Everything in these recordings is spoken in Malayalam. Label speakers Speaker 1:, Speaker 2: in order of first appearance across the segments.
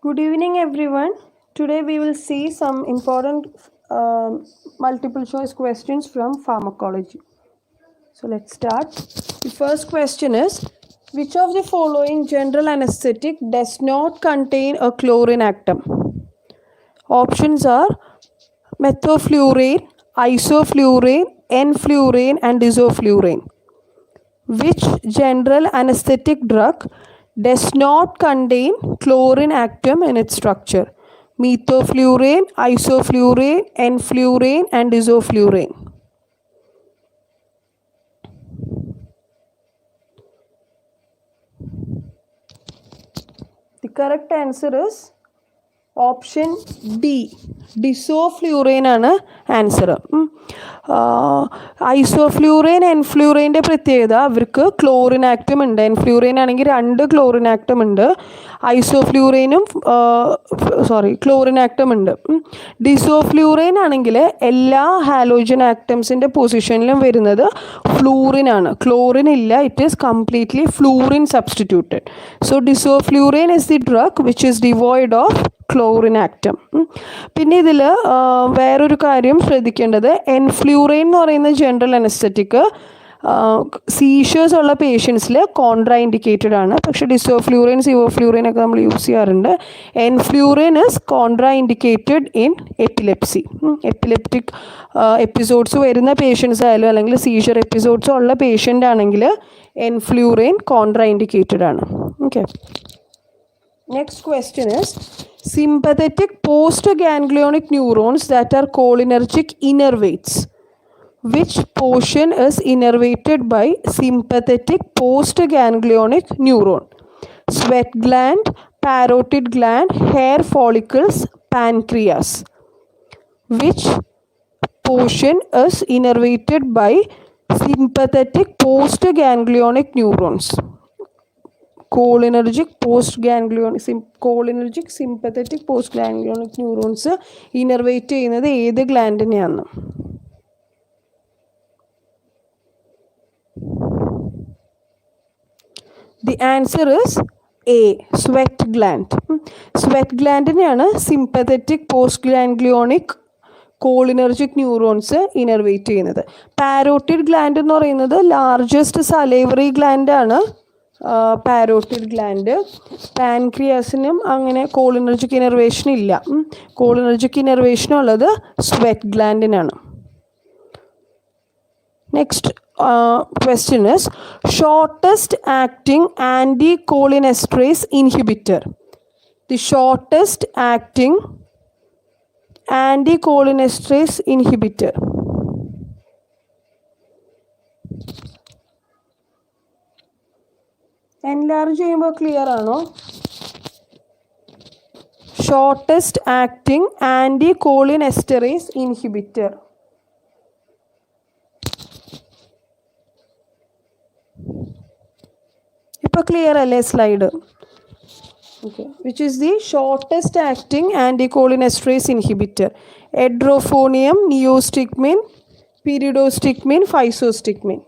Speaker 1: Good evening, everyone. Today we will see some important multiple choice questions from pharmacology. So let's start. The first question is, which of the following general anesthetic does not contain a chlorine atom? Options are methofluorine, isofluorine, enfluorine and isofluorine. Which general anesthetic drug does not contain chlorine atom in its structure? Methofluorine, isofluorine, enfluorine and isofluorine. The correct answer is option D. Disofluorine ആണ് ആൻസർ. ഐസോഫ്ലൂറൈൻ എൻഫ്ലൂറൈൻ്റെ പ്രത്യേകത അവർക്ക് ക്ലോറിൻ ആക്റ്റം ഉണ്ട്. എൻഫ്ലൂറൈൻ ആണെങ്കിൽ 2 ക്ലോറിൻ ആക്റ്റം ഉണ്ട്. ഐസോഫ്ലൂറൈനും ക്ലോറിൻ ആക്റ്റം ഉണ്ട്. ഡിസോഫ്ലൂറൈൻ ആണെങ്കിൽ എല്ലാ ഹാലോജൻ ആക്റ്റംസിൻ്റെ പൊസിഷനിലും വരുന്നത് ഫ്ലൂറിൻ ആണ്. ക്ലോറിൻ ഇല്ല. It is completely fluorine substituted. So desflurane is the drug which is devoid of chlorine atom. പിന്നെ ഇതിൽ വേറൊരു കാര്യം ശ്രദ്ധിക്കേണ്ടത്, എൻഫ്ലൂറൈൻ എന്ന് പറയുന്ന ജനറൽ അനസ്തെറ്റിക് സീഷേഴ്സ് ഉള്ള പേഷ്യൻസിൽ കോൺട്രാ ഇൻഡിക്കേറ്റഡ് ആണ്. പക്ഷേ ഡിസോഫ്ലൂറൈൻ സിവോഫ്ലൂറൈൻ ഒക്കെ നമ്മൾ യൂസ് ചെയ്യാറുണ്ട്. Enflurane is contraindicated in epilepsy. Epileptic episodes വരുന്ന പേഷ്യൻസ് ആയാലും അല്ലെങ്കിൽ സീഷർ എപ്പിസോഡ്സ് ഉള്ള പേഷ്യൻ്റ് ആണെങ്കിൽ എൻഫ്ലൂറൈൻ കോൺട്രാ ഇൻഡിക്കേറ്റഡ് ആണ്. Okay. Next question is, sympathetic postganglionic neurons that are cholinergic innervates. Which portion is innervated by sympathetic postganglionic neuron? Sweat gland, parotid gland, hair follicles, pancreas. Which portion is innervated by sympathetic postganglionic neurons? Cholinergic sympathetic postganglionic neurons innervate ചെയ്യുന്നത് ഏത് ഗ്ലാൻഡിനെയാണ്? The answer is A, sweat gland. Sweat ഗ്ലാൻഡിനെയാണ് sympathetic postganglionic cholinergic neurons innervate ചെയ്യുന്നത്. പാരോട്ടിഡ് ഗ്ലാൻഡ് എന്ന് പറയുന്നത് ലാർജസ്റ്റ് സലൈവറി ഗ്ലാൻഡാണ്. Parotid gland. പാൻക്രിയാസിനും അങ്ങനെ കോളിനർജിക് ഇനർവേഷൻ ഇല്ല. കോളിനർജിക് ഇനർവേഷൻ ഉള്ളത് സ്വെറ്റ് ഗ്ലാൻഡിനാണ്. Next question is, shortest acting anticholinesterase inhibitor. The shortest acting anticholinesterase inhibitor. Enlarge ചെയ്യുമ്പോൾ ക്ലിയർ ആണോ? Shortest acting anticholinesterase inhibitor. ഇപ്പോൾ ക്ലിയർ അല്ലേ slide? Okay. Which is the shortest acting anticholinesterase inhibitor? Edrophonium, neostigmine, pyridostigmine, physostigmine.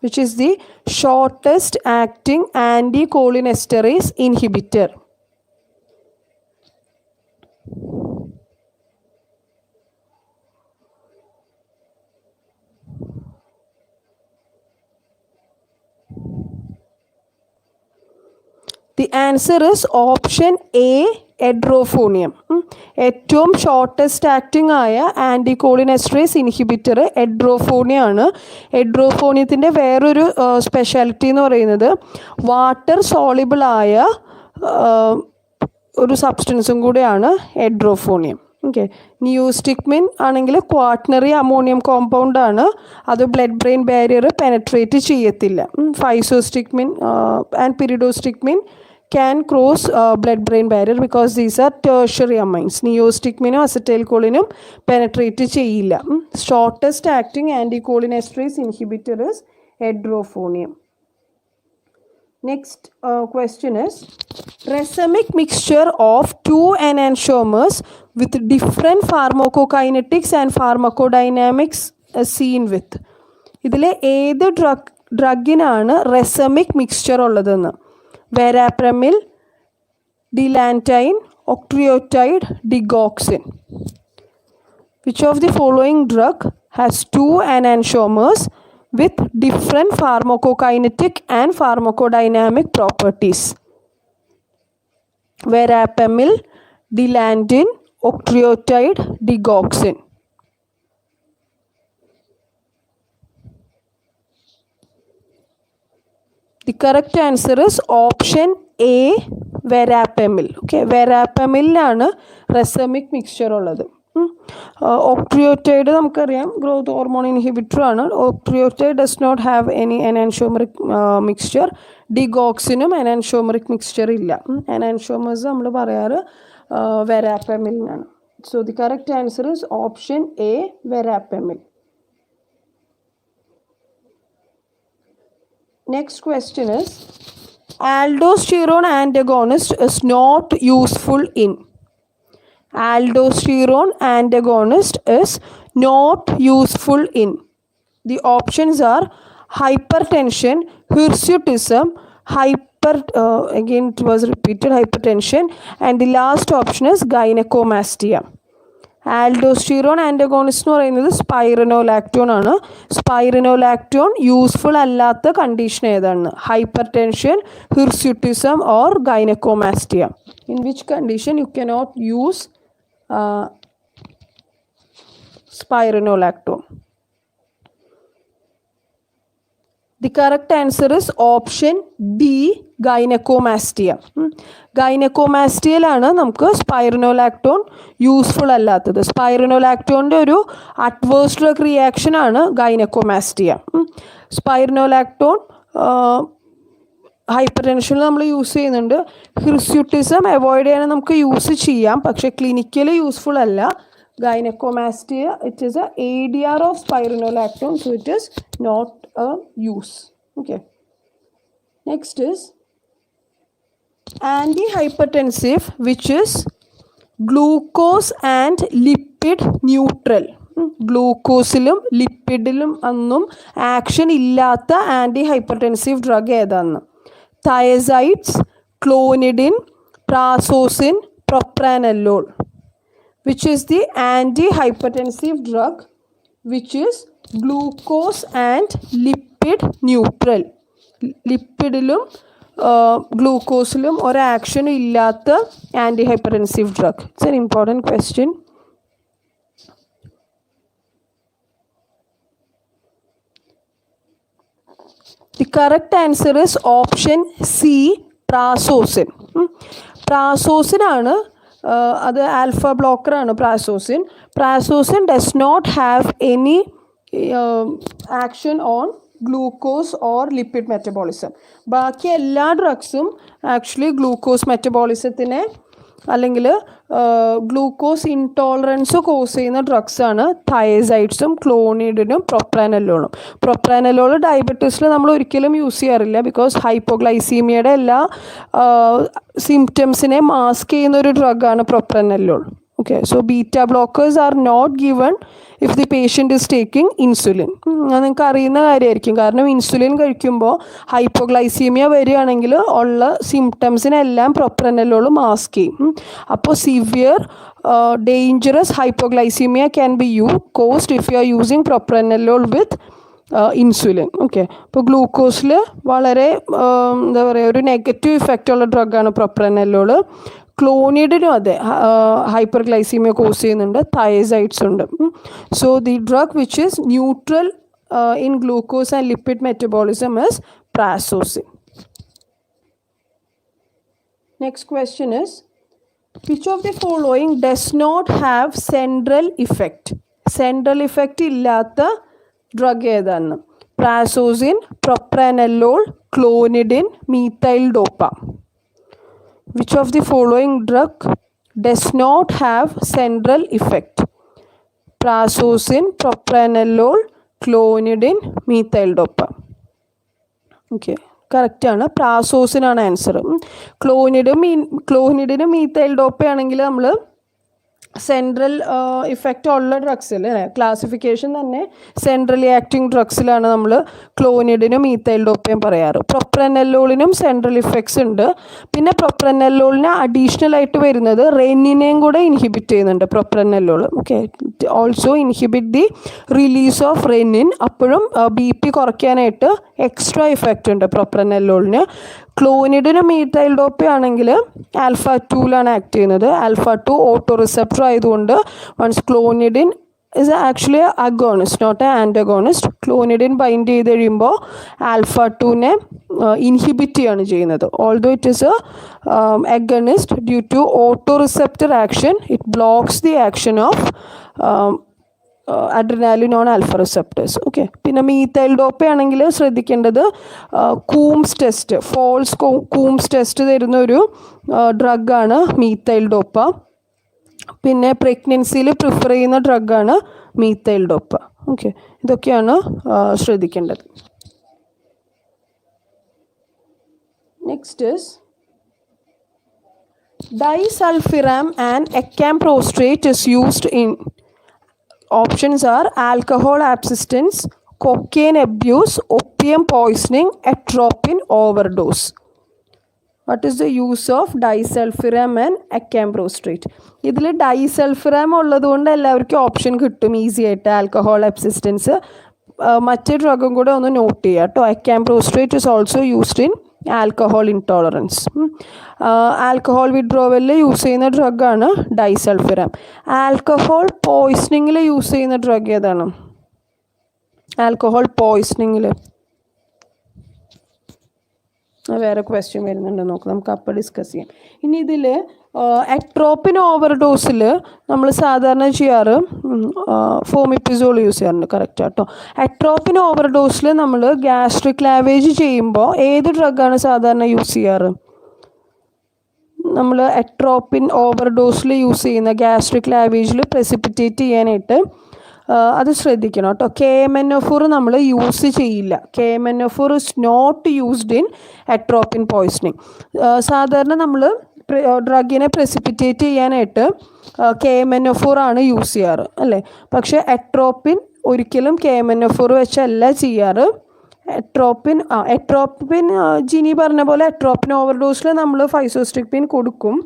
Speaker 1: Which is the shortest acting anticholinesterase inhibitor? The answer is option A, എഡ്രോഫോണിയം. ഏറ്റവും ഷോർട്ടസ്റ്റ് ആക്ടിംഗ് ആയ ആൻറ്റികോളിനെസ്റ്ററേസ് ഇൻഹിബിറ്റർ എഡ്രോഫോണിയം ആണ്. എഡ്രോഫോണിയത്തിൻ്റെ വേറൊരു സ്പെഷ്യാലിറ്റി എന്ന് പറയുന്നത് വാട്ടർ സോളിബിൾ ആയ ഒരു സബ്സ്റ്റൻസും കൂടെയാണ് എഡ്രോഫോണിയം. ഓക്കെ. നിയോസ്റ്റിക്മിൻ ആണെങ്കിൽ ക്വാട്ടനറി അമോണിയം കോമ്പൗണ്ട് ആണ്. അത് ബ്ലഡ് ബ്രെയിൻ ബാരിയർ പെനട്രേറ്റ് ചെയ്യത്തില്ല. Physostigmine and pyridostigmine can cross blood-brain barrier because these are tertiary amines. നിയോസ്റ്റിക്മിനും അസറ്റൈൽകോളിനും പെനട്രേറ്റ് ചെയ്യില്ല. Shortest acting anticholinesterase inhibitor is edrophonium. Next question is, racemic mixture of two enantiomers with different pharmacokinetics and pharmacodynamics seen with. ഇതിലെ ഏത് ഡ്രഗിനാണ് റെസമിക് മിക്സ്ചർ ഉള്ളതെന്ന്? വെരാപ്രമിൽ, dilantyne, octreotide, digoxin. Which of the following drug has two enantiomers with different pharmacokinetic and pharmacodynamic properties? Verapamil, dilantyne, octreotide, digoxin. The correct answer is option A, verapamil. Okay, verapamilലാണ് racemic mixture ഉള്ളത്. octreotide നമുക്കറിയാം ഗ്രോത്ത് ഹോർമോൺ ഇൻഹിബിറ്റർ ആണ്. octreotide does not have any enantiomeric mixture. ഡിഗോക്സിനും enantiomeric mixture ഇല്ല. enantiomers നമ്മൾ പറയാറ് verapamilനാണ്. So the correct answer is option A, verapamil. Next question is, aldosterone antagonist is not useful in. Aldosterone antagonist is not useful in. The options are hypertension, hirsutism, again it was repeated, hypertension, and the last option is gynecomastia. Aldosterone antagonist എന്ന് പറയുന്നത് സ്പൈറനോലാക്ടോൺ ആണ്. സ്പൈറനോലാക്ടോൺ യൂസ്ഫുൾ അല്ലാത്ത കണ്ടീഷൻ ഏതാണ്? Hyper tension, hirsutism or gynaecomastia. In which condition you cannot use spironolactone? The correct answer is option D, gynecomastia. ഗൈനക്കോമാസ്റ്റിയയിലാണ് നമുക്ക് സ്പൈറനോലാക്ടോൺ യൂസ്ഫുൾ അല്ലാത്തത്. സ്പൈറനോലാക്ടോണിൻ്റെ ഒരു അഡ്വേഴ്സ് ഡ്രഗ് റിയാക്ഷൻ ആണ് ഗൈനക്കോമാസ്റ്റിയ. സ്പൈറനോലാക്ടോൺ ഹൈപ്പർ ടെൻഷനിൽ നമ്മൾ യൂസ് ചെയ്യുന്നുണ്ട്. ഹിർസ്യൂട്ടിസം അവോയ്ഡ് ചെയ്യാൻ നമുക്ക് യൂസ് ചെയ്യാം, പക്ഷേ ക്ലിനിക്കലി യൂസ്ഫുൾ അല്ല. Gynecomastia, it is a ADR of spironolactone, so it is not a use. Okay. Next is antihypertensive, which is glucose and lipid neutral. ഗ്ലൂക്കോസിലും ലിപ്പിഡിലും ഒന്നും ആക്ഷൻ ഇല്ലാത്ത ആൻറ്റി ഹൈപ്പർടെൻസീവ് ഡ്രഗ് ഏതാണെന്ന്? തയസൈഡ്സ്, ക്ലോനിഡിൻ, പ്രാസോസിൻ, പ്രൊപ്രാനലോൾ. Which is the antihypertensive drug which is glucose and lipid neutral? ലിപ്പിഡിലും ഗ്ലൂക്കോസിലും ഒരു ആക്ഷനും ഇല്ലാത്ത antihypertensive drug. It's an important question. The correct answer is option C, prazosin. Prazosin ആണ് അത് ആൽഫ ബ്ലോക്കറാണ് prazosin. Prazosin does not have any action on glucose or lipid metabolism. ബാക്കി എല്ലാ ഡ്രഗ്സും ആക്ച്വലി ഗ്ലൂക്കോസ് മെറ്റബോളിസത്തിനെ അല്ലെങ്കിൽ ഗ്ലൂക്കോസ് ഇൻടോളറൻസ് കോസ് ചെയ്യുന്ന ഡ്രഗ്സാണ് തയസൈഡ്സും ക്ലോണിഡിനും പ്രൊപ്രാനലോളും. പ്രൊപ്രാനലോൾ ഡയബറ്റീസിൽ നമ്മൾ ഒരിക്കലും യൂസ് ചെയ്യാറില്ല, ബിക്കോസ് ഹൈപ്പോഗ്ലൈസീമിയയുടെ എല്ലാ സിംറ്റംസിനെ മാസ്ക് ചെയ്യുന്ന ഒരു ഡ്രഗാണ് പ്രൊപ്രാനലോൾ. Okay, so beta blockers are not given if the patient is taking insulin. അത് നിങ്ങൾക്ക് അറിയുന്ന കാര്യമായിരിക്കും, കാരണം ഇൻസുലിൻ കഴിക്കുമ്പോൾ ഹൈപ്പോഗ്ലൈസീമിയ വരികയാണെങ്കിൽ ഉള്ള സിംറ്റംസിനെല്ലാം പ്രൊപ്രാനലോൾ മാസ്ക് ചെയ്യും. അപ്പോൾ severe dangerous hypoglycaemia can be caused if you are using propranolol with insulin. Okay, അപ്പോൾ ഗ്ലൂക്കോസിൽ വളരെ എന്താ പറയുക ഒരു നെഗറ്റീവ് ഇഫക്റ്റ് ഉള്ള ഡ്രഗാണ് പ്രൊപ്രാനലോൾ. ക്ലോണിഡിനും അതെ ഹൈപ്പർ ഗ്ലൈസീമിയ കോസ് ചെയ്യുന്നുണ്ട്. തയസൈഡ്സ് ഉണ്ട്. So the drug which is neutral in glucose and lipid metabolism is prazosin. Next question is, which of the following does not have central effect? Central effect ഇല്ലാത്ത ഡ്രഗ് ഏതാണ്? Prazosin, propranolol, clonidine, methyldopa. Which of the following drug does not have central effect? Prazosin, propranolol, clonidine, methyl dopa. Okay, correct ആണ്. പ്രാസോസിൻ ആണ് ആൻസർ. ക്ലോനിഡിനും മീഥൈൽ ഡോപ്പ ആണെങ്കിൽ നമ്മൾ സെൻട്രൽ ഇഫക്റ്റ് ഉള്ള ഡ്രഗ്സിൽ ക്ലാസിഫിക്കേഷൻ തന്നെ സെൻട്രലി ആക്ടിങ് ഡ്രഗ്സിലാണ് നമ്മൾ ക്ലോനിഡിനും മീത്തൈൽ ഡോപ്പയും പറയാറ്. പ്രൊപ്രനല്ലോളിനും സെൻട്രൽ ഇഫക്ട്സ് ഉണ്ട്. പിന്നെ പ്രൊപ്രനല്ലോളിന് അഡീഷണൽ ആയിട്ട് വരുന്നത് റെനിനെയും കൂടെ ഇൻഹിബിറ്റ് ചെയ്യുന്നുണ്ട് propranolol. Okay, also inhibit the release of renin. അപ്പോഴും ബി പി കുറയ്ക്കാനായിട്ട് എക്സ്ട്രാ ഇഫക്റ്റ് ഉണ്ട് പ്രൊപ്രനല്ലോളിന്. ക്ലോനിഡിനും മീത്തൈൽ ഡോപ്പയാണെങ്കിൽ ആൽഫ 2ലാണ് ആക്ട് ചെയ്യുന്നത്. ആൽഫ 2 ഓട്ടോ റിസപ്റ്റർ ആയതുകൊണ്ട് once clonidine is actually a agonist, not an antagonist. Clonidine bind ചെയ്ത് കഴിയുമ്പോൾ ആൽഫ 2നെ ഇൻഹിബിറ്റ് ചെയ്യാണ് ചെയ്യുന്നത്. Although it is a agonist, due to autoreceptor action it blocks the action of adrenaline on alpha receptors. Okay, പിന്നെ മീത്തൈൽ ഡോപ്പ ആണെങ്കിൽ ശ്രദ്ധിക്കേണ്ടത് Coombs test, false Coombs test തരുന്ന ഒരു ഡ്രഗാണ് മീത്തൈൽ ഡോപ്പ. പിന്നെ പ്രഗ്നൻസിയിൽ പ്രിഫർ ചെയ്യുന്ന ഡ്രഗാണ് മീത്തൈൽ ഡോപ്പ. ഓക്കെ, ഇതൊക്കെയാണ് ശ്രദ്ധിക്കേണ്ടത്. Next is disulfiram and acamprostate is used in. Options are alcohol abstinence, cocaine abuse, opium poisoning, atropine overdose. What is the use of disulfiram and acamprostate? ഇതിൽ ഡൈസൾഫിറാം ഉള്ളതുകൊണ്ട് എല്ലാവർക്കും ഓപ്ഷൻ കിട്ടും ഈസി ആയിട്ട്. ആൽക്കഹോൾ അബ്സിസ്റ്റൻസ്, മറ്റേ ഡ്രഗും കൂടെ ഒന്ന് നോട്ട് ചെയ്യുക കേട്ടോ. acamprostate is also used in alcohol intolerance. Alcohol വിഡ്രോവലിൽ യൂസ് ചെയ്യുന്ന ഡ്രഗാണ് ഡൈസൾഫിറാം. ആൽക്കഹോൾ പോയ്സണിങ്ങിൽ യൂസ് ചെയ്യുന്ന ഡ്രഗ് ഏതാണ്? ആൽക്കഹോൾ പോയ്സണിങ്ങിൽ വേറെ ക്വസ്റ്റ്യൻ വരുന്നുണ്ട്, നോക്കാം, നമുക്ക് അപ്പോൾ ഡിസ്കസ് ചെയ്യാം. ഇനി ഇതിൽ അട്രോപ്പിൻ ഓവർഡോസിൽ നമ്മൾ സാധാരണ ചെയ്യാറ് ഫോമിപ്പിസോൾ യൂസ് ചെയ്യാറുണ്ട്. കറക്റ്റ് കേട്ടോ. അട്രോപ്പിൻ ഓവർഡോസിൽ നമ്മൾ ഗ്യാസ്ട്രിക് ലാവേജ് ചെയ്യുമ്പോൾ ഏത് ഡ്രഗാണ് സാധാരണ യൂസ് ചെയ്യാറ്? നമ്മൾ അട്രോപ്പിൻ ഓവർഡോസിൽ യൂസ് ചെയ്യുന്ന ഗ്യാസ്ട്രിക് ലാവേജിൽ പ്രസിപ്പിറ്റേറ്റ് ചെയ്യാനായിട്ട് അത് ശ്രദ്ധിക്കണം കേട്ടോ. KMNO4 നമ്മൾ യൂസ് ചെയ്യില്ല. KMNO4 is not used in atropine poisoning. സാധാരണ നമ്മൾ ഡ്രഗിനെ പ്രസിപ്പിറ്റേറ്റ് ചെയ്യാനായിട്ട് KMNO4 ആണ് യൂസ് ചെയ്യാറ് അല്ലേ. പക്ഷേ അട്രോപ്പിൻ ഒരിക്കലും KMNO4 വെച്ചല്ല ചെയ്യാറ്. അട്രോപ്പിൻ ജിനി പറഞ്ഞ പോലെ അട്രോപ്പിൻ ഓവർഡോസിൽ നമ്മൾ ഫൈസോസ്ട്രിക്പിൻ കൊടുക്കും.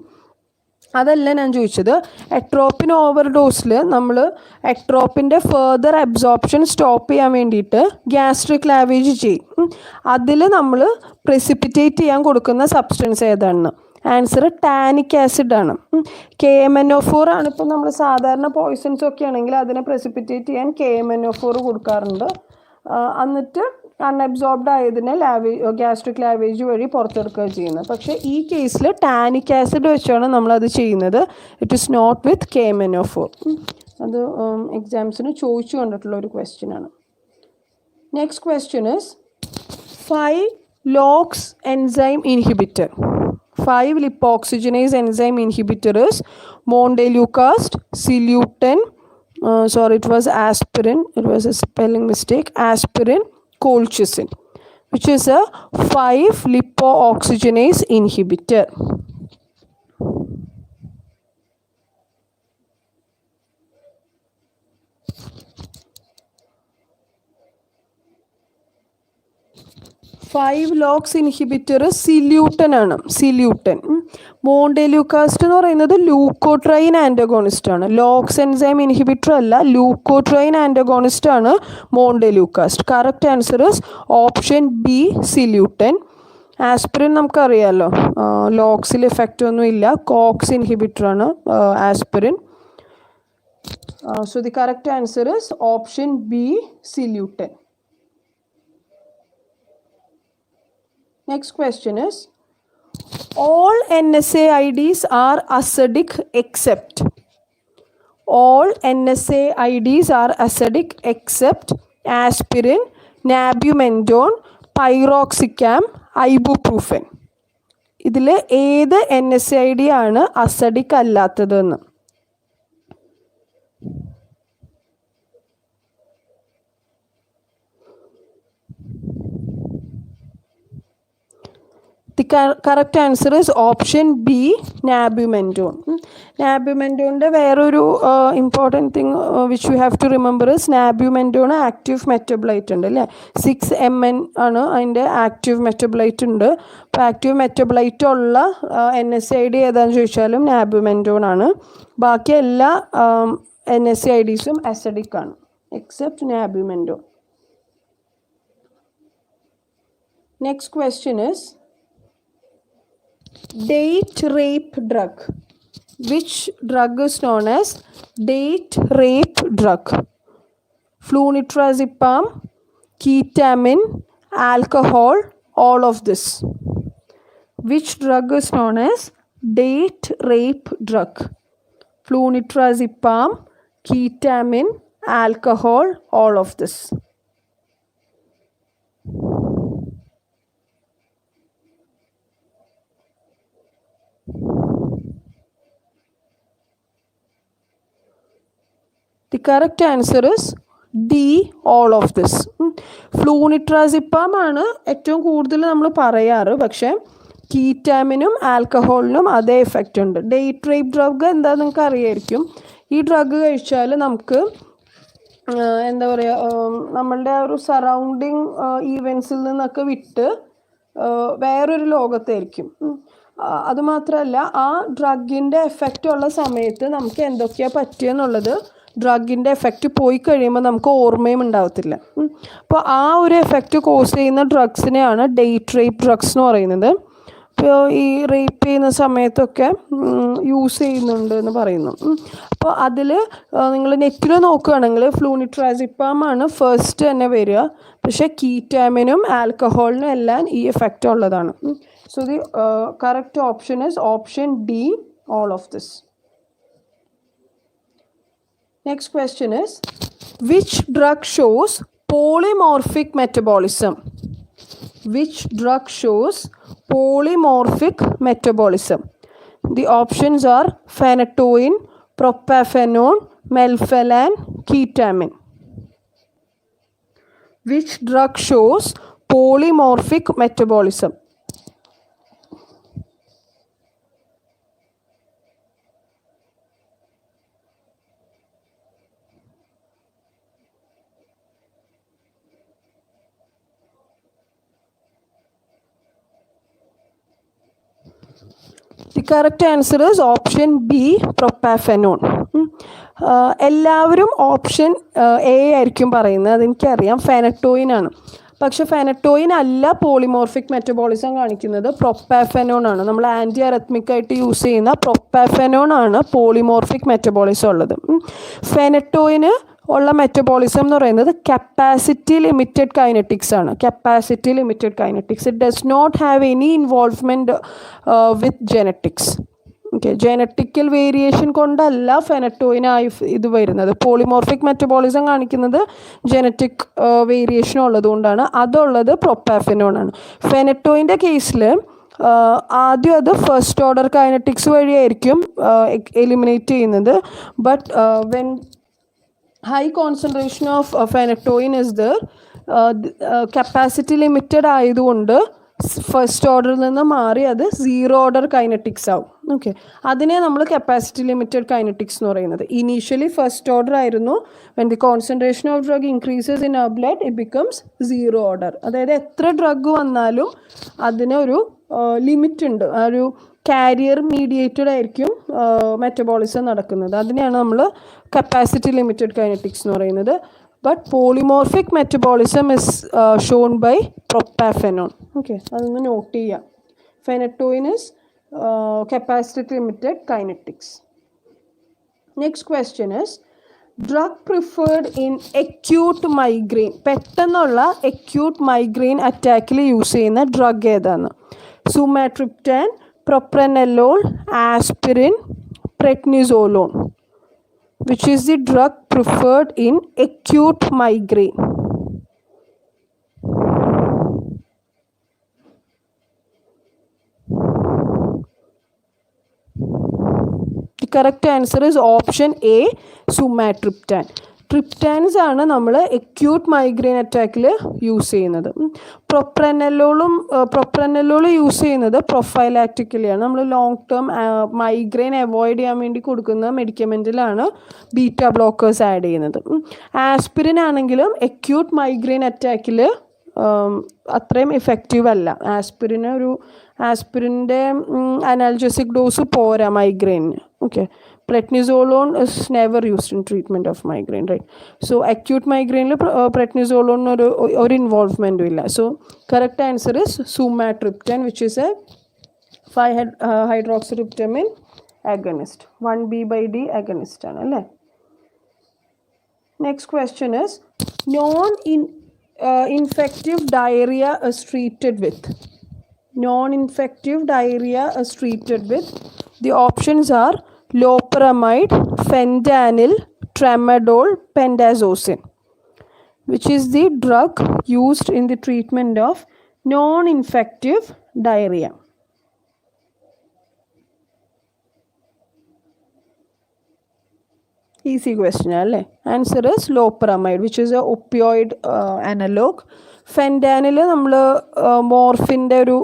Speaker 1: അതല്ല ഞാൻ ചോദിച്ചത്. അട്രോപ്പിൻ ഓവർഡോസിൽ നമ്മൾ അട്രോപ്പിൻ്റെ ഫെർദർ അബ്സോർപ്ഷൻ സ്റ്റോപ്പ് ചെയ്യാൻ വേണ്ടിയിട്ട് ഗ്യാസ്ട്രിക് ലാവേജ് ചെയ്യും. അതിൽ നമ്മൾ പ്രസിപ്പിറ്റേറ്റ് ചെയ്യാൻ കൊടുക്കുന്ന സബ്സ്റ്റൻസ് ഏതാണ്? ആൻസർ ടാനിക് ആസിഡ് ആണ്. KMNO4 ആണ്. ഇപ്പോൾ നമ്മൾ സാധാരണ പോയ്സൺസ് ഒക്കെ ആണെങ്കിൽ അതിനെ പ്രസിപ്പിറ്റേറ്റ് ചെയ്യാൻ KMNO4 കൊടുക്കാറുണ്ട്. എന്നിട്ട് അൺഅബ്സോർബ്ഡ് ആയതിനെ ഗ്യാസ്ട്രിക് ലാവേജ് വഴി പുറത്തെടുക്കുക ചെയ്യുന്നത്. പക്ഷേ ഈ കേസിൽ ടാനിക് ആസിഡ് വെച്ചാണ് നമ്മളത് ചെയ്യുന്നത്. It is not with KMNO4. അത് എക്സാംസിന് ചോദിച്ചു കണ്ടിട്ടുള്ള ഒരു ക്വസ്റ്റ്യൻ ആണ്. Next question is 5-LOX enzyme inhibitor. 5-lipoxygenase enzyme inhibitor is montelukast, Silutan, sorry, it was aspirin, it was a spelling mistake, aspirin, colchicine, which is a 5-lipooxygenase inhibitor. Five LOX inhibitor zileuton ആണ്. സില്യൂട്ടൻ. മോണ്ടെലൂക്കാസ്റ്റ് എന്ന് പറയുന്നത് ലൂക്കോട്രൈൻ ആൻറ്റഗോണിസ്റ്റ് ആണ്. ലോക്സ് എൻസൈം ഇൻഹിബിറ്റർ അല്ല, ലൂക്കോട്രൈൻ ആൻറ്റഗോണിസ്റ്റ് ആണ് montelukast. Correct answer is option B, zileuton. Aspirin നമുക്കറിയാമല്ലോ, ലോക്സിൽ എഫക്റ്റ് ഒന്നും ഇല്ല, കോക്സ് ഇൻഹിബിറ്റർ ആണ് aspirin. So the correct answer is option B, zileuton. Next question is, all NSAIDs are acidic except. All NSAIDs are acidic except aspirin, nabumendone, pyroxicam, ibuprofen. ഇതിൽ ഏത് NSAID ആണ് acidic അല്ലാത്തതെന്ന്? The correct answer is option B, nabumendone. Nabumendone വേറൊരു important thing which you have to remember is nabumendone active metabolite ഉണ്ട് അല്ലേ, 6mn ആണ് അതിൻ്റെ ആക്റ്റീവ് മെറ്റബോളൈറ്റ് ഉണ്ട്. അപ്പോൾ ആക്റ്റീവ് മെറ്റബോളൈറ്റ് ഉള്ള NSAID ഏതാണെന്ന് ചോദിച്ചാലും nabumendone ആണ്. ബാക്കി എല്ലാ NSAIDസും അസിഡിക് ആണ് except nabumendone. Next question is date rape drug. Which drug is known as date rape drug? Flunitrazepam, ketamine, alcohol, all of this. Which drug is known as date rape drug? Flunitrazepam, ketamine, alcohol, all of this. The correct answer is D, all of this. Flunitrazepam ആണ് ഏറ്റവും കൂടുതൽ നമ്മൾ പറയാറ്, പക്ഷേ കീറ്റാമിനും ആൽക്കഹോളിനും അതേ എഫക്റ്റ് ഉണ്ട്. ഡേറ്റ് റേപ്പ് ഡ്രഗ് എന്താ നിങ്ങൾക്ക് അറിയായിരിക്കും. ഈ ഡ്രഗ് കഴിച്ചാൽ നമുക്ക് എന്താ പറയുക, നമ്മളുടെ ആ ഒരു സറൗണ്ടിങ് ഈവൻസിൽ നിന്നൊക്കെ വിട്ട് വേറൊരു ലോകത്തായിരിക്കും. അതുമാത്രമല്ല ആ ഡ്രഗിൻ്റെ എഫക്റ്റ് ഉള്ള സമയത്ത് നമുക്ക് എന്തൊക്കെയാണ് പറ്റിയെന്നുള്ളത് ഡ്രഗിൻ്റെ എഫക്റ്റ് പോയി കഴിയുമ്പോൾ നമുക്ക് ഓർമ്മയും ഉണ്ടാവത്തില്ല. അപ്പോൾ ആ ഒരു എഫക്റ്റ് കോസ് ചെയ്യുന്ന ഡ്രഗ്സിനെയാണ് ഡേറ്റ് റേപ്പ് ഡ്രഗ്സ് എന്ന് പറയുന്നത്. ഇപ്പോൾ ഈ റേപ്പ് ചെയ്യുന്ന സമയത്തൊക്കെ യൂസ് ചെയ്യുന്നുണ്ട് എന്ന് പറയുന്നു. അപ്പോൾ അതിൽ നിങ്ങൾ നെറ്റിൽ നോക്കുകയാണെങ്കിൽ ഫ്ലൂണിട്രാസിപ്പാം ആണ് ഫസ്റ്റ് തന്നെ വരിക, പക്ഷേ കീറ്റാമിനും ആൽക്കഹോളിനും എല്ലാം ഈ എഫക്റ്റ് ഉള്ളതാണ്. So the correct option is option D, all of this. Next question is which drug shows polymorphic metabolism? Which drug shows polymorphic metabolism? The options are phenytoin, propafenone, melphalan, ketamine. Which drug shows polymorphic metabolism? The correct answer is option B, propafenone. എല്ലാവരും ഓപ്ഷൻ എ ആയിരിക്കും പറയുന്നത്, അതെനിക്കറിയാം, ഫെനറ്റോയിൻ ആണ്. പക്ഷെ ഫെനറ്റോയിൻ അല്ല പോളിമോർഫിക് മെറ്റബോളിസം കാണിക്കുന്നത്, പ്രൊപ്പാഫെനോൺ ആണ്. നമ്മൾ ആൻറ്റി അറത്മിക് ആയിട്ട് യൂസ് ചെയ്യുന്ന പ്രൊപ്പാഫെനോൺ ആണ് പോളിമോർഫിക് മെറ്റബോളിസം ഉള്ളത്. ഫെനറ്റോയിന് ഉള്ള മെറ്റബോളിസം എന്ന് പറയുന്നത് കപ്പാസിറ്റി ലിമിറ്റഡ് കൈനറ്റിക്സ് ആണ്. Capacity limited kinetics, it does not have any involvement with genetics. Okay, genetical variation കൊണ്ടല്ല ഫെനറ്റോയിനായി ഇത് വരുന്നത്. പോളിമോർഫിക് മെറ്റബോളിസം കാണിക്കുന്നത് ജെനറ്റിക് വേരിയേഷൻ ഉള്ളതുകൊണ്ടാണ്. അതുള്ളത് പ്രൊപ്പാഫെനോൺ ആണ്. ഫെനറ്റോയിൻ്റെ കേസിൽ ആദ്യം അത് ഫസ്റ്റ് ഓർഡർ കൈനറ്റിക്സ് വഴിയായിരിക്കും എലിമിനേറ്റ് ചെയ്യുന്നത്. But when high concentration of phenytoin is there, capacity limited ആയതുകൊണ്ട് ഫസ്റ്റ് ഓർഡറിൽ നിന്ന് മാറി അത് സീറോ ഓർഡർ കൈനറ്റിക്സ് ആവും. ഓക്കെ, അതിനെ നമ്മൾ കപ്പാസിറ്റി ലിമിറ്റഡ് കൈനറ്റിക്സ് എന്ന് പറയുന്നത്. ഇനീഷ്യലി ഫസ്റ്റ് ഓർഡർ ആയിരുന്നു. When the concentration of drug increases in our blood it becomes zero order. അതായത് എത്ര ഡ്രഗ് വന്നാലും അതിനൊരു ലിമിറ്റ് ഉണ്ട്. ആ ഒരു കാരിയർ മീഡിയേറ്റഡ് ആയിരിക്കും മെറ്റബോളിസം നടക്കുന്നത്. അതിനെയാണ് നമ്മൾ കപ്പാസിറ്റി ലിമിറ്റഡ് കൈനറ്റിക്സ് എന്ന് പറയുന്നത്. But polymorphic metabolism is shown by propafenone. Okay, അതൊന്ന് നോട്ട് ചെയ്യാം. Phenytoin is capacity limited kinetics. Next question is drug preferred in acute migraine. പെട്ടെന്നുള്ള എക്യൂട്ട് മൈഗ്രെയിൻ അറ്റാക്കിൽ യൂസ് ചെയ്യുന്ന ഡ്രഗ് ഏതാണ്? Sumatriptan, propranolol, aspirin, prednisolone. Which is the drug preferred in acute migraine? The correct answer is option A, sumatriptan. Triptans ആണ് നമ്മൾ അക്യൂട്ട് മൈഗ്രെയിൻ അറ്റാക്കിൽ യൂസ് ചെയ്യുന്നത്. പ്രൊപ്രനലോൾ യൂസ് ചെയ്യുന്നത് പ്രൊഫൈലാക്റ്റിക്കലിയാണ്. നമ്മൾ ലോങ് ടേം മൈഗ്രെയിൻ അവോയ്ഡ് ചെയ്യാൻ വേണ്ടി കൊടുക്കുന്ന മെഡിക്കമെൻറ്റിലാണ് ബീറ്റ ബ്ലോക്കേഴ്സ് ആഡ് ചെയ്യുന്നത്. ആസ്പിരിൻ ആണെങ്കിലും അക്യൂട്ട് മൈഗ്രെയിൻ അറ്റാക്കിൽ അത്രയും ഇഫക്റ്റീവ് അല്ല. ആസ്പിരിൻ്റെ അനാൽജസിക് ഡോസ് പോരാ മൈഗ്രെയിനിന്. Okay, prednisolone is never used in treatment of migraine, right? So acute migraine prednisolone or involvement illa. So correct answer is sumatriptan, which is a 5-hydroxytryptamine agonist, 1B/D agonist aanalle. Next question is non-infective diarrhea is treated with. Non-infective diarrhea is treated with. The options are loperamide, fentanyl, tramadol, pentazocine. Which is the drug used in the treatment of non-infective diarrhea? Easy question, alle. Answer is loperamide, which is a opioid analog. ഫെൻറ്റാനിൽ നമ്മൾ മോർഫിൻ്റെ ഒരു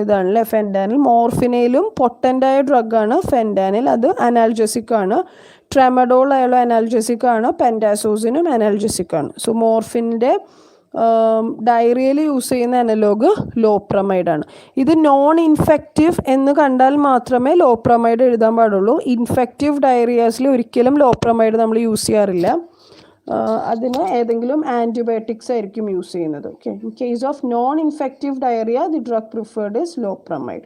Speaker 1: ഇതാണല്ലേ ഫെൻറ്റാനിൽ. മോർഫിനയിലും പൊട്ടൻ്റായ ഡ്രഗാണ് ഫെൻറ്റാനിൽ, അത് അനാൽജസിക് ആണ്. ട്രെമഡോൾ ആയാലും അനാൽജസിക് ആണ്, പെൻറ്റാസോസിനും അനാൽജസിക് ആണ്. സോ മോർഫിൻ്റെ ഡയറിയയിൽ യൂസ് ചെയ്യുന്ന അനലോഗ് ലോപ്രമൈഡ് ആണ്. ഇത് നോൺ ഇൻഫെക്റ്റീവ് എന്ന് കണ്ടാൽ മാത്രമേ ലോപ്രമൈഡ് എഴുതാൻ പാടുള്ളൂ. ഇൻഫെക്റ്റീവ് ഡയറിയാസിൽ ഒരിക്കലും ലോപ്രമൈഡ് നമ്മൾ യൂസ് ചെയ്യാറില്ല. അതിന് ഏതെങ്കിലും ആൻറ്റിബയോട്ടിക്സ് ആയിരിക്കും യൂസ് ചെയ്യുന്നത്. Okay, in case of non infective diarrhoea the drug preferred is loperamide.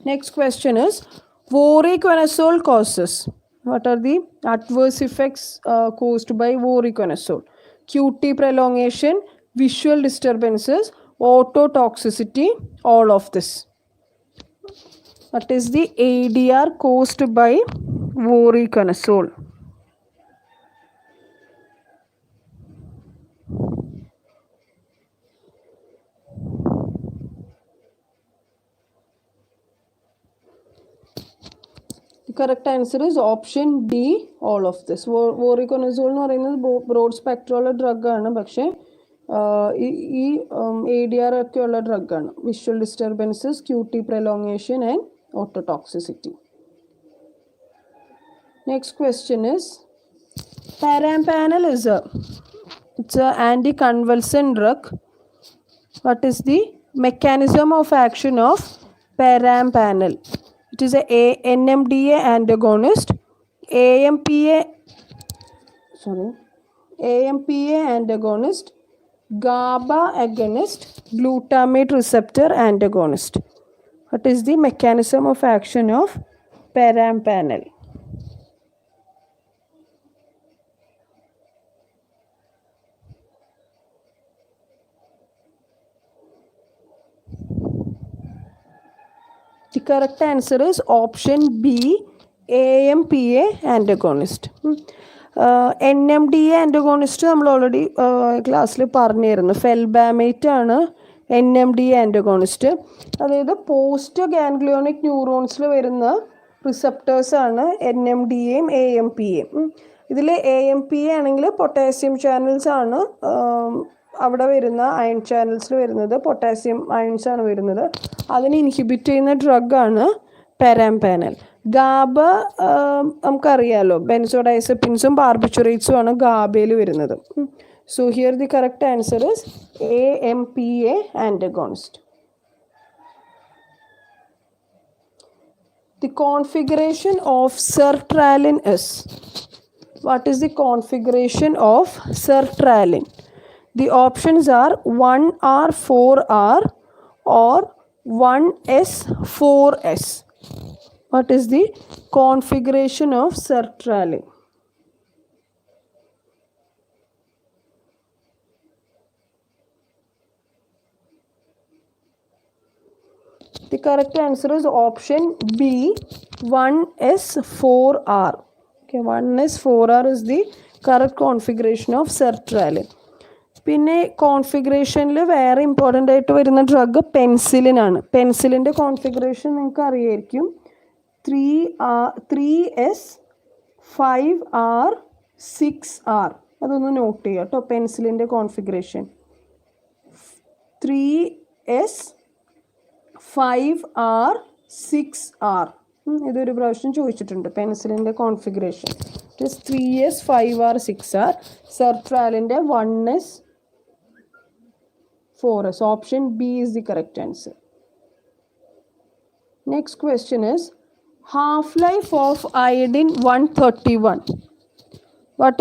Speaker 1: Next question is voriconazole causes. What are the adverse effects caused by voriconazole? QT prolongation, visual disturbances, ototoxicity, all of this. What is the ADR caused by voriconazole? The correct answer is option D, all of this. Voriconazole എന്ന് പറയുന്നത് ബ്രോഡ് സ്പെക്ട്രമുള്ള ഡ്രഗാണ്, പക്ഷേ ഈ ADR ഒക്കെ ഉള്ള ഡ്രഗാണ്. Visual disturbances, QT prolongation and ototoxicity. Next question is parampanel is it's an anticonvulsant drug. What is the mechanism of action of parampanel? It is a NMDA antagonist, AMPA antagonist, GABA agonist, glutamate receptor antagonist. What is the mechanism of action of parampanel? The correct answer is option B, AMPA antagonist. NMDA antagonist നമ്മൾ ഓൾറെഡി ക്ലാസ്സിൽ പറഞ്ഞിരുന്നു. ഫെൽബാമേറ്റ് ആണ് NMDA antagonist. അതായത് പോസ്റ്റ് ഗാംഗ്ലിയോണിക് ന്യൂറോൺസിൽ വരുന്ന റിസപ്റ്റേഴ്സാണ് NMDAയും AMPAയും. ഇതിൽ AMPA ആണെങ്കിൽ പൊട്ടാസ്യം ചാനൽസ് ആണ് അവിടെ വരുന്ന, അയൺ ചാനൽസിൽ വരുന്നത് പൊട്ടാസ്യം അയൺസ് ആണ് വരുന്നത്. അതിനെ ഇൻഹിബിറ്റ് ചെയ്യുന്ന ഡ്രഗാണ് പാരാംപാനൽ. ഗാബ നമുക്കറിയാലോ, ബെൻസോഡൈസെപ്പിൻസും ബാർബിറ്റുറേറ്റ്സും ആണ് ഗാബയിൽ വരുന്നത്. So here the correct answer is AMPA antagonist. The configuration of sertraline is. What is the configuration of sertraline? The options are 1R 4R or 1S 4S. What is the configuration of sertraline? The correct answer is option B, 1S 4R. Okay, 1S 4R is the correct configuration of sertraline. പിന്നെ കോൺഫിഗറേഷനിൽ വേറെ ഇമ്പോർട്ടൻ്റ് ആയിട്ട് വരുന്ന ഡ്രഗ് പെൻസിലിൻ ആണ്. പെൻസിലിൻ്റെ കോൺഫിഗറേഷൻ നിങ്ങൾക്ക് അറിയായിരിക്കും. 3S 5R 6R. അതൊന്ന് നോട്ട് ചെയ്യുക കേട്ടോ, പെൻസിലിൻ്റെ കോൺഫിഗറേഷൻ. 3S 5R 6R. ഇതൊരു പ്രാവശ്യം ചോദിച്ചിട്ടുണ്ട്, പെൻസിലിൻ്റെ configuration. It is 3S 5R 6R. സെർട്രാലിൻ്റെ 1S 4S. Option B is the correct answer. Next question is half-life of iodine 131. What is